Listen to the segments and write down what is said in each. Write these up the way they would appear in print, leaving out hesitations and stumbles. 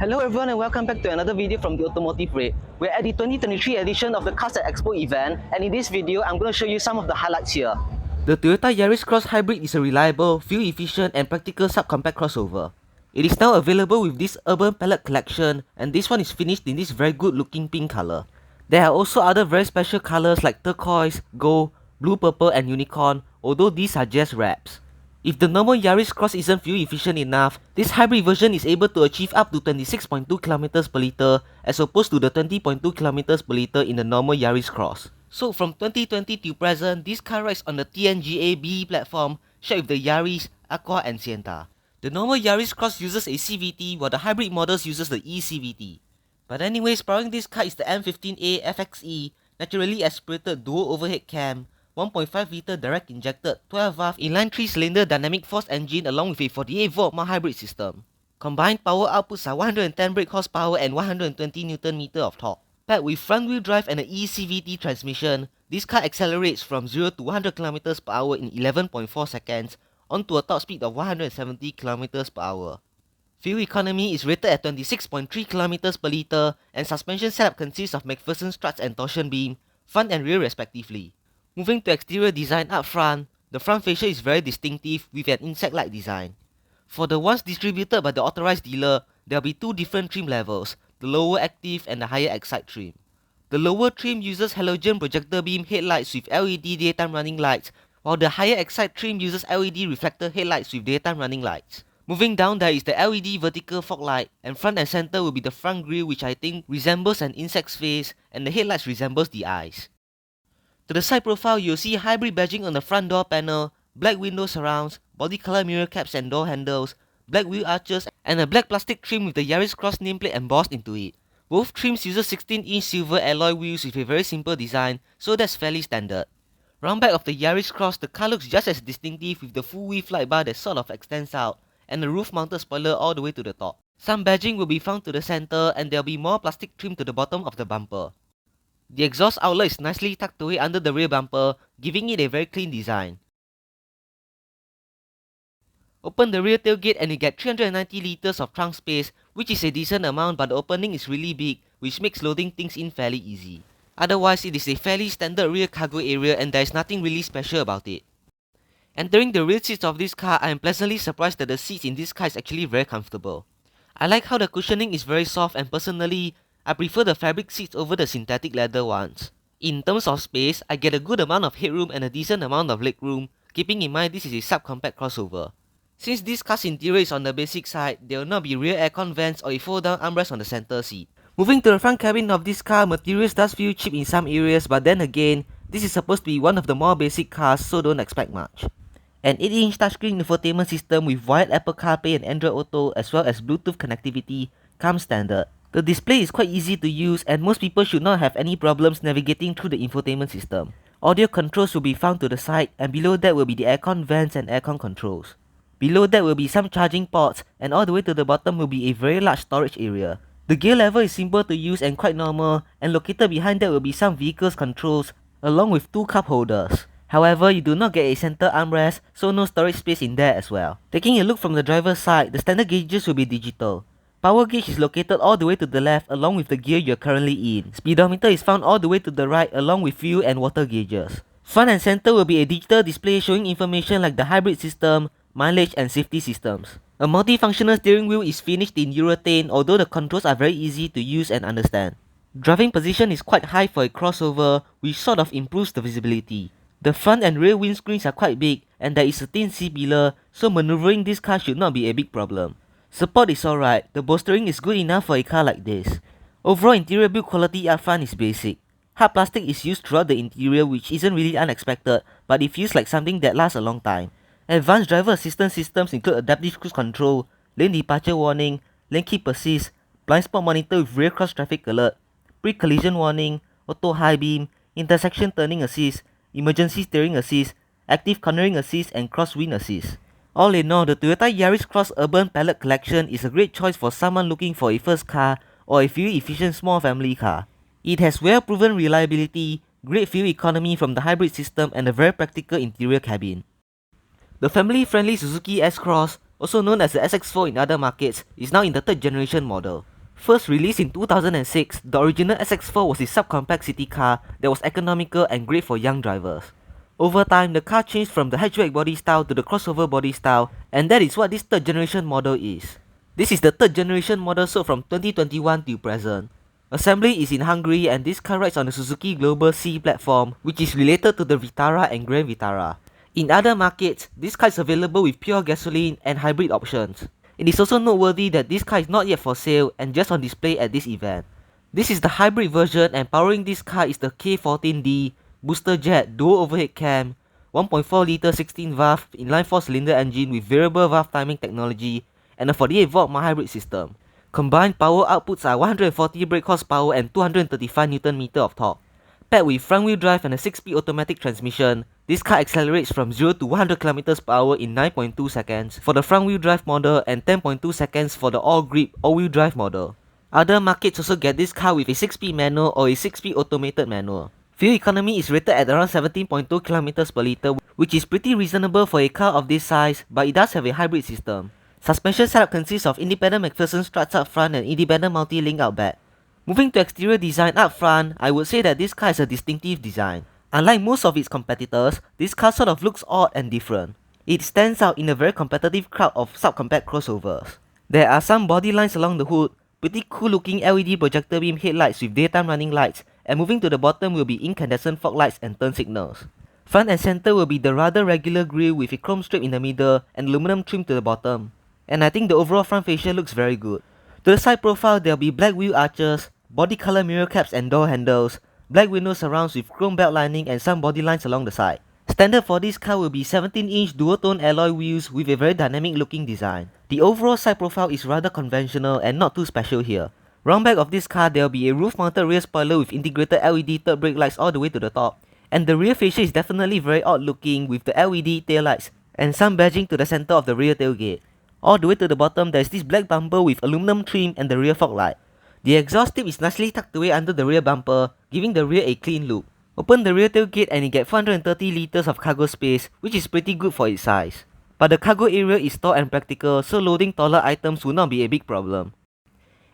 Hello everyone and welcome back to another video from the Automotive Rate. We're at the 2023 edition of the Cars at Expo event, and in this video I'm going to show you some of the highlights here. The Toyota Yaris Cross Hybrid is a reliable, fuel-efficient and practical subcompact crossover. It is now available with this urban palette collection, and this one is finished in this very good looking pink color. There are also other very special colors like turquoise, gold, blue purple and unicorn, although these are just wraps. If the normal Yaris Cross isn't fuel efficient enough, this hybrid version is able to achieve up to 26.2 km per liter as opposed to the 20.2 km per liter in the normal Yaris Cross. So from 2020 to present, this car rides on the TNGA BE platform shared with the Yaris, Aqua and Sienta. The normal Yaris Cross uses a CVT while the hybrid models uses the eCVT. But anyways, powering this car is the M15A FXE, naturally aspirated dual overhead cam, 1.5 litre direct injected 12 valve inline 3-cylinder dynamic force engine along with a 48 volt mild hybrid system. Combined power outputs are 110 brake horsepower and 120 Nm of torque. Paired with front wheel drive and an eCVT transmission, this car accelerates from 0 to 100 km per hour in 11.4 seconds onto a top speed of 170 km per hour. Fuel economy is rated at 26.3 km per liter and suspension setup consists of McPherson struts and torsion beam, front and rear respectively. Moving to exterior design up front, the front fascia is very distinctive with an insect-like design. For the ones distributed by the authorized dealer, there will be two different trim levels, the lower active and the higher excite trim. The lower trim uses halogen projector beam headlights with LED daytime running lights, while the higher excite trim uses LED reflector headlights with daytime running lights. Moving down there is the LED vertical fog light, and front and center will be the front grille, which I think resembles an insect's face, and the headlights resembles the eyes. To the side profile, you'll see hybrid badging on the front door panel, black window surrounds, body color mirror caps and door handles, black wheel arches, and a black plastic trim with the Yaris Cross nameplate embossed into it. Both trims use 16-inch silver alloy wheels with a very simple design, so that's fairly standard. Round back of the Yaris Cross, the car looks just as distinctive with the full width light bar that sort of extends out, and the roof-mounted spoiler all the way to the top. Some badging will be found to the center, and there'll be more plastic trim to the bottom of the bumper. The exhaust outlet is nicely tucked away under the rear bumper, giving it a very clean design. Open the rear tailgate and you get 390 liters of trunk space, which is a decent amount, but the opening is really big, which makes loading things in fairly easy. Otherwise, it is a fairly standard rear cargo area and there is nothing really special about it. Entering the rear seats of this car, I am pleasantly surprised that the seats in this car is actually very comfortable. I like how the cushioning is very soft, and personally, I prefer the fabric seats over the synthetic leather ones. In terms of space, I get a good amount of headroom and a decent amount of legroom, keeping in mind this is a subcompact crossover. Since this car's interior is on the basic side, there will not be rear aircon vents or a fold-down armrest on the center seat. Moving to the front cabin of this car, materials does feel cheap in some areas, but then again, this is supposed to be one of the more basic cars, so don't expect much. An 8-inch touchscreen infotainment system with wired Apple CarPlay and Android Auto as well as Bluetooth connectivity comes standard. The display is quite easy to use and most people should not have any problems navigating through the infotainment system. Audio controls will be found to the side, and below that will be the aircon vents and aircon controls. Below that will be some charging ports, and all the way to the bottom will be a very large storage area. The gear lever is simple to use and quite normal, and located behind that will be some vehicles controls along with two cup holders. However, you do not get a center armrest, so no storage space in there as well. Taking a look from the driver's side, the standard gauges will be digital. Power gauge is located all the way to the left along with the gear you're currently in. Speedometer is found all the way to the right along with fuel and water gauges. Front and center will be a digital display showing information like the hybrid system, mileage and safety systems. A multifunctional steering wheel is finished in urethane, although the controls are very easy to use and understand. Driving position is quite high for a crossover, which sort of improves the visibility. The front and rear windscreens are quite big and there is a thin C-pillar, so maneuvering this car should not be a big problem. Support is alright, the bolstering is good enough for a car like this. Overall interior build quality up front is basic. Hard plastic is used throughout the interior, which isn't really unexpected, but it feels like something that lasts a long time. Advanced driver assistance systems include adaptive cruise control, lane departure warning, lane keep assist, blind spot monitor with rear cross traffic alert, pre-collision warning, auto high beam, intersection turning assist, emergency steering assist, active cornering assist and crosswind assist. All in all, the Toyota Yaris Cross Urban Palette Collection is a great choice for someone looking for a first car or a fuel-efficient small family car. It has well-proven reliability, great fuel economy from the hybrid system and a very practical interior cabin. The family-friendly Suzuki S-Cross, also known as the SX4 in other markets, is now in the third generation model. First released in 2006, the original SX4 was a subcompact city car that was economical and great for young drivers. Over time, the car changed from the hatchback body style to the crossover body style, and that is what this third generation model is. This is the third generation model sold from 2021 till present. Assembly is in Hungary, and this car rides on the Suzuki Global C platform, which is related to the Vitara and Grand Vitara. In other markets, this car is available with pure gasoline and hybrid options. It is also noteworthy that this car is not yet for sale and just on display at this event. This is the hybrid version, and powering this car is the K14D booster jet dual overhead cam, 1.4 litre 16 valve inline 4 cylinder engine with variable valve timing technology and a 48 volt mild hybrid system. Combined power outputs are 140 brake horsepower and 235 Nm of torque. Paired with front wheel drive and a 6-speed automatic transmission, this car accelerates from 0 to 100 km/h in 9.2 seconds for the front wheel drive model and 10.2 seconds for the all-grip all-wheel drive model. Other markets also get this car with a 6-speed manual or a 6-speed automated manual. Fuel economy is rated at around 17.2 km/L, which is pretty reasonable for a car of this size, but it does have a hybrid system. Suspension setup consists of independent McPherson struts up front and independent multi-link out back. Moving to exterior design up front, I would say that this car is a distinctive design. Unlike most of its competitors, this car sort of looks odd and different. It stands out in a very competitive crowd of subcompact crossovers. There are some body lines along the hood, pretty cool looking LED projector beam headlights with daytime running lights, and moving to the bottom will be incandescent fog lights and turn signals. Front and center will be the rather regular grille with a chrome strip in the middle and aluminum trim to the bottom. And I think the overall front fascia looks very good. To the side profile, there will be black wheel arches, body color mirror caps and door handles, black window surrounds with chrome belt lining and some body lines along the side. Standard for this car will be 17-inch dual-tone alloy wheels with a very dynamic looking design. The overall side profile is rather conventional and not too special here. Round back of this car, there will be a roof-mounted rear spoiler with integrated LED third brake lights all the way to the top. And the rear fascia is definitely very odd looking with the LED taillights and some badging to the center of the rear tailgate. All the way to the bottom, there is this black bumper with aluminum trim and the rear fog light. The exhaust tip is nicely tucked away under the rear bumper, giving the rear a clean look. Open the rear tailgate and you get 430 litres of cargo space, which is pretty good for its size. But the cargo area is tall and practical, so loading taller items will not be a big problem.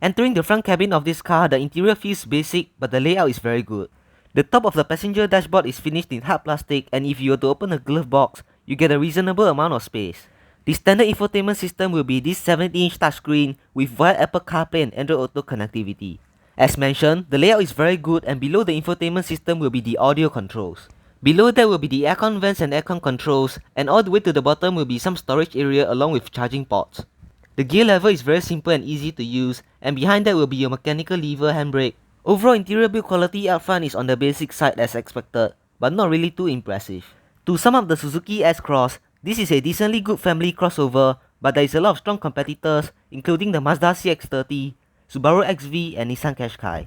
Entering the front cabin of this car, the interior feels basic, but the layout is very good. The top of the passenger dashboard is finished in hard plastic, and if you were to open the glove box, you get a reasonable amount of space. The standard infotainment system will be this 70-inch touchscreen with wired Apple CarPlay and Android Auto connectivity. As mentioned, the layout is very good, and below the infotainment system will be the audio controls. Below that will be the aircon vents and aircon controls, and all the way to the bottom will be some storage area along with charging ports. The gear lever is very simple and easy to use, and behind that will be your mechanical lever handbrake. Overall interior build quality up front is on the basic side as expected, but not really too impressive. To sum up the Suzuki S-Cross, this is a decently good family crossover, but there is a lot of strong competitors, including the Mazda CX-30, Subaru XV and Nissan Qashqai.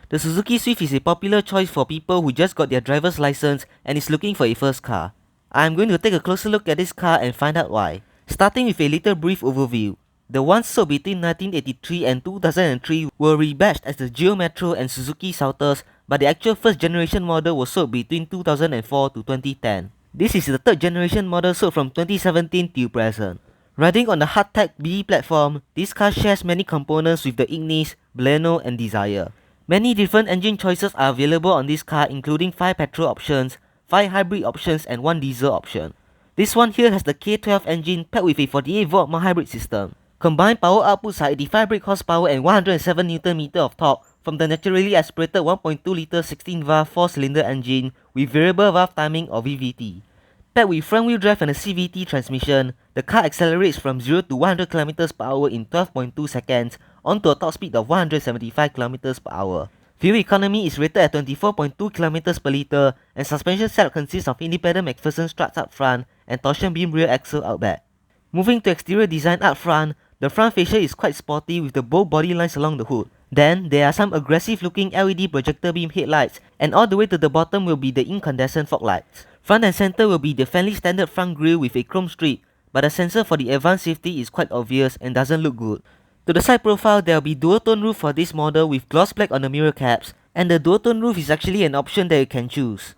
The Suzuki Swift is a popular choice for people who just got their driver's license and is looking for a first car. I am going to take a closer look at this car and find out why. Starting with a little brief overview. The ones sold between 1983 and 2003 were rebadged as the Geo Metro and Suzuki Salters, but the actual first generation model was sold between 2004 to 2010. This is the third generation model sold from 2017 till present. Riding on the hardtech B platform, this car shares many components with the Ignis, Baleno and Desire. Many different engine choices are available on this car, including 5 petrol options, 5 hybrid options and 1 diesel option. This one here has the K12 engine paired with a 48 volt mild hybrid system. Combined power outputs are 85 brake horsepower and 107 Nm of torque from the naturally aspirated 1.2 litre 16 valve 4 cylinder engine with variable valve timing or VVT. Paired with front wheel drive and a CVT transmission, the car accelerates from 0 to 100 km/h in 12.2 seconds onto a top speed of 175 km/h. Fuel economy is rated at 24.2 km/L and suspension setup consists of independent McPherson struts up front and torsion beam rear axle out back. Moving to exterior design up front, the front fascia is quite sporty with the bold body lines along the hood. Then, there are some aggressive looking LED projector beam headlights, and all the way to the bottom will be the incandescent fog lights. Front and center will be the fairly standard front grille with a chrome strip, but the sensor for the advanced safety is quite obvious and doesn't look good. To the side profile, there will be dual-tone roof for this model with gloss black on the mirror caps, and the dual-tone roof is actually an option that you can choose.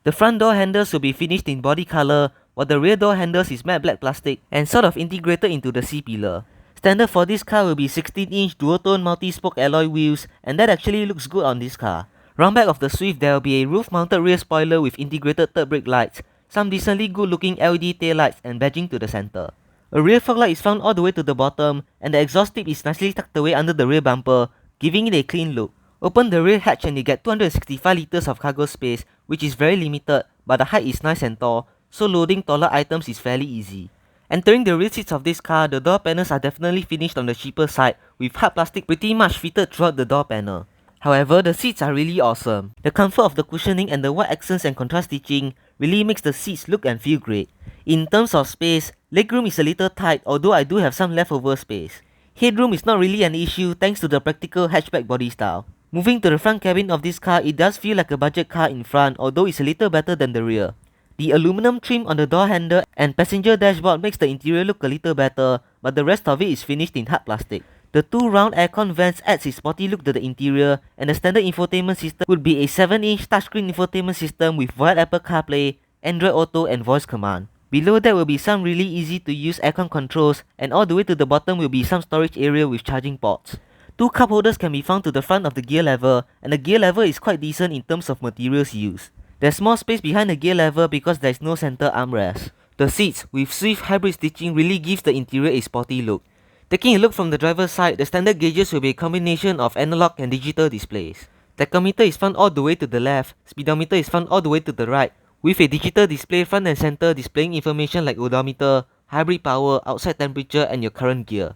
The front door handles will be finished in body color, while the rear door handles is matte black plastic and sort of integrated into the C-pillar. Standard for this car will be 16-inch dual-tone multi-spoke alloy wheels, and that actually looks good on this car. Round back of the Swift, there will be a roof-mounted rear spoiler with integrated third brake lights, some decently good-looking LED taillights and badging to the center. A rear fog light is found all the way to the bottom, and the exhaust tip is nicely tucked away under the rear bumper, giving it a clean look. Open the rear hatch and you get 265 liters of cargo space, which is very limited, but the height is nice and tall, so loading taller items is fairly easy. Entering the rear seats of this car, the door panels are definitely finished on the cheaper side, with hard plastic pretty much fitted throughout the door panel. However, the seats are really awesome. The comfort of the cushioning and the white accents and contrast stitching really makes the seats look and feel great. In terms of space, legroom is a little tight, although I do have some leftover space. Headroom is not really an issue thanks to the practical hatchback body style. Moving to the front cabin of this car, it does feel like a budget car in front, although it's a little better than the rear. The aluminum trim on the door handle and passenger dashboard makes the interior look a little better, but the rest of it is finished in hard plastic. The two round aircon vents adds a sporty look to the interior, and the standard infotainment system would be a 7-inch touchscreen infotainment system with wired Apple CarPlay, Android Auto and voice command. Below that will be some really easy to use aircon controls, and all the way to the bottom will be some storage area with charging ports. Two cup holders can be found to the front of the gear lever, and the gear lever is quite decent in terms of materials used. There's more space behind the gear lever because there is no center armrest. The seats with Swift hybrid stitching really gives the interior a sporty look. Taking a look from the driver's side, the standard gauges will be a combination of analog and digital displays. Tachometer is found all the way to the left, speedometer is found all the way to the right, with a digital display front and center displaying information like odometer, hybrid power, outside temperature and your current gear.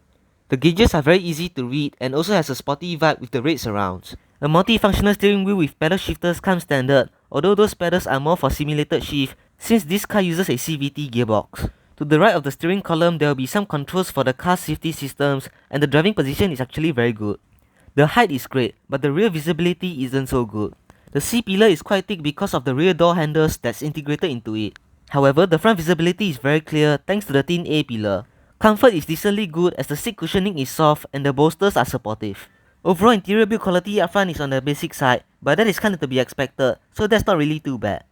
The gauges are very easy to read and also has a sporty vibe with the red surrounds. A multifunctional steering wheel with pedal shifters comes standard, although those pedals are more for simulated shift since this car uses a CVT gearbox. To the right of the steering column, there will be some controls for the car's safety systems, and the driving position is actually very good. The height is great, but the rear visibility isn't so good. The C-pillar is quite thick because of the rear door handles that's integrated into it. However, the front visibility is very clear thanks to the thin A-pillar. Comfort is decently good as the seat cushioning is soft and the bolsters are supportive. Overall interior build quality up front is on the basic side, but that is kinda to be expected, so that's not really too bad.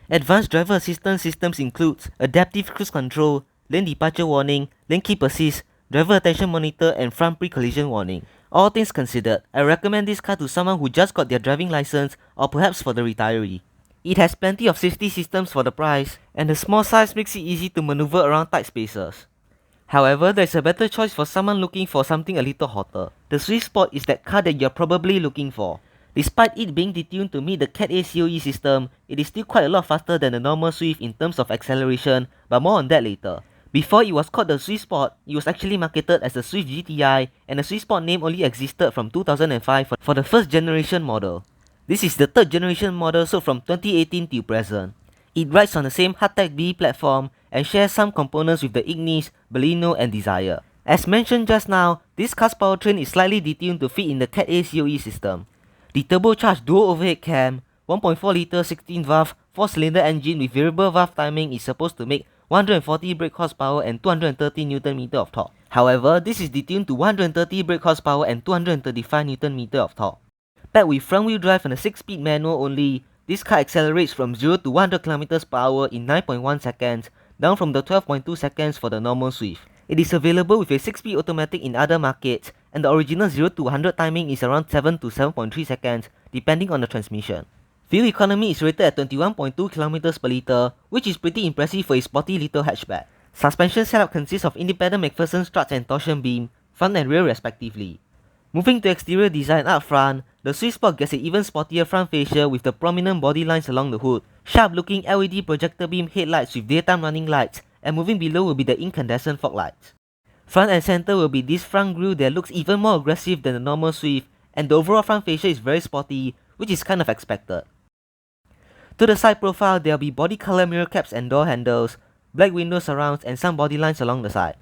Advanced driver assistance systems includes adaptive cruise control, lane departure warning, lane keep assist, driver attention monitor and front pre-collision warning. All things considered, I recommend this car to someone who just got their driving license or perhaps for the retiree. It has plenty of safety systems for the price, and the small size makes it easy to maneuver around tight spaces. However, there is a better choice for someone looking for something a little hotter. The Swift Sport is that car that you're probably looking for. Despite it being detuned to meet the Cat A COE system, it is still quite a lot faster than the normal Swift in terms of acceleration, but more on that later. Before it was called the Swift Sport, it was actually marketed as the Swift GTI, and the Swift Sport name only existed from 2005 for the first generation model. This is the third generation model sold from 2018 till present. It rides on the same hardtech BE platform and shares some components with the Ignis, Baleno and Desire. As mentioned just now, this car's powertrain is slightly detuned to fit in the Cat A COE system. The turbocharged dual overhead cam, 1.4 litre 16 valve 4-cylinder engine with variable valve timing is supposed to make 140 brake horsepower and 230 Nm of torque. However, this is detuned to 130 brake horsepower and 235 Nm of torque. Packed with front wheel drive and a 6-speed manual only, this car accelerates from 0 to 100 km/h in 9.1 seconds, down from the 12.2 seconds for the normal Swift. It is available with a 6-speed automatic in other markets, and the original 0 to 100 timing is around 7 to 7.3 seconds, depending on the transmission. Fuel economy is rated at 21.2 km/L, which is pretty impressive for a sporty little hatchback. Suspension setup consists of independent McPherson struts and torsion beam, front and rear respectively. Moving to exterior design up front, the Swift Sport gets an even sportier front fascia with the prominent body lines along the hood, sharp looking LED projector beam headlights with daytime running lights, and moving below will be the incandescent fog lights. Front and center will be this front grille that looks even more aggressive than the normal Swift, and the overall front fascia is very sporty, which is kind of expected. To the side profile, there will be body color mirror caps and door handles, black window surrounds and some body lines along the side.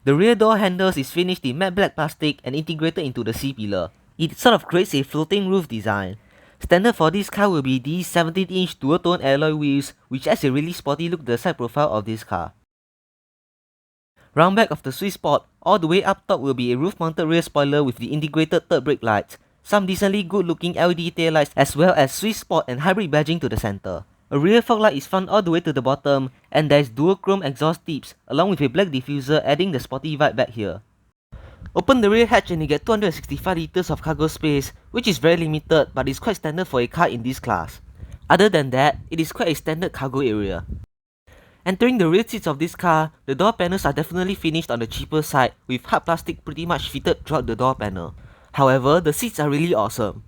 The rear door handles is finished in matte black plastic and integrated into the C-pillar. It sort of creates a floating roof design. Standard for this car will be these 17-inch dual-tone alloy wheels, which adds a really sporty look to the side profile of this car. Round back of the Swift Sport, all the way up top will be a roof-mounted rear spoiler with the integrated third brake lights, some decently good-looking LED taillights as well as Swift Sport and hybrid badging to the center. A rear fog light is found all the way to the bottom, and there is dual chrome exhaust tips along with a black diffuser adding the sporty vibe back here. Open the rear hatch and you get 265 liters of cargo space, which is very limited but is quite standard for a car in this class. Other than that, it is quite a standard cargo area. Entering the rear seats of this car, the door panels are definitely finished on the cheaper side with hard plastic pretty much fitted throughout the door panel. However, the seats are really awesome.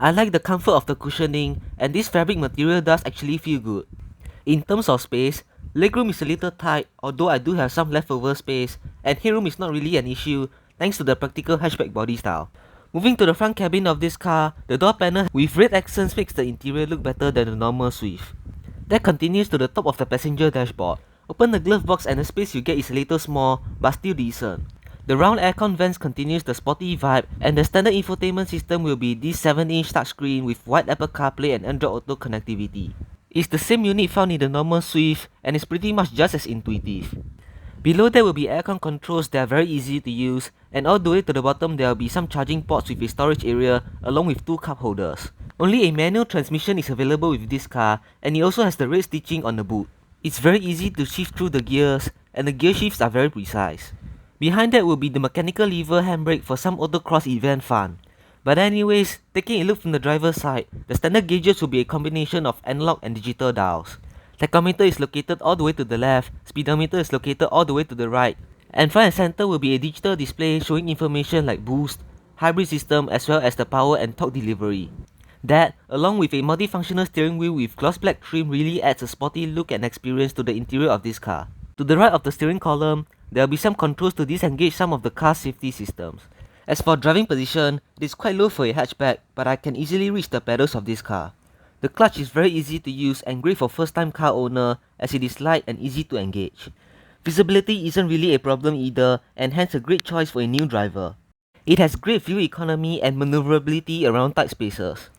I like the comfort of the cushioning, and this fabric material does actually feel good. In terms of space, legroom is a little tight, although I do have some leftover space, and headroom is not really an issue thanks to the practical hatchback body style. Moving to the front cabin of this car, the door panel with red accents makes the interior look better than the normal Swift. That continues to the top of the passenger dashboard. Open the glove box and the space you get is a little small, but still decent. The round aircon vents continues the sporty vibe, and the standard infotainment system will be this 7-inch touchscreen with wide Apple CarPlay and Android Auto connectivity. It's the same unit found in the normal Swift, and is pretty much just as intuitive. Below there will be aircon controls that are very easy to use, and all the way to the bottom there will be some charging ports with a storage area along with 2 cup holders. Only a manual transmission is available with this car, and it also has the red stitching on the boot. It's very easy to shift through the gears, and the gear shifts are very precise. Behind that will be the mechanical lever handbrake for some autocross event fun. But anyways, taking a look from the driver's side, the standard gauges will be a combination of analog and digital dials. Tachometer is located all the way to the left, speedometer is located all the way to the right, and front and center will be a digital display showing information like boost, hybrid system as well as the power and torque delivery. That, along with a multifunctional steering wheel with gloss black trim, really adds a sporty look and experience to the interior of this car. To the right of the steering column, there will be some controls to disengage some of the car's safety systems. As for driving position, it is quite low for a hatchback, but I can easily reach the pedals of this car. The clutch is very easy to use and great for first time car owner as it is light and easy to engage. Visibility isn't really a problem either, and hence a great choice for a new driver. It has great fuel economy and maneuverability around tight spaces.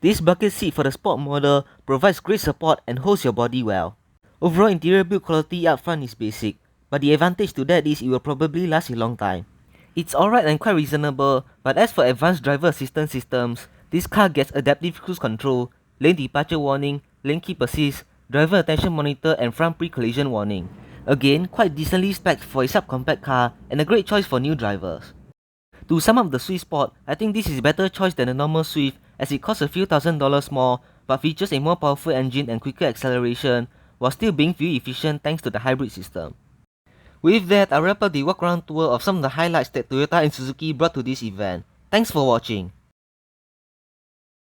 This bucket seat for the sport model provides great support and holds your body well. Overall interior build quality up front is basic, but the advantage to that is it will probably last a long time. It's alright and quite reasonable, but as for advanced driver assistance systems, this car gets adaptive cruise control, lane departure warning, lane keep assist, driver attention monitor and front pre-collision warning. Again, quite decently spec'd for a subcompact car and a great choice for new drivers. To sum up the sweet spot, I think this is a better choice than the normal Swift as it costs a few $1,000s more but features a more powerful engine and quicker acceleration while still being fuel efficient thanks to the hybrid system. With that, I'll wrap up the walk around tour of some of the highlights that Toyota and Suzuki brought to this event. Thanks for watching.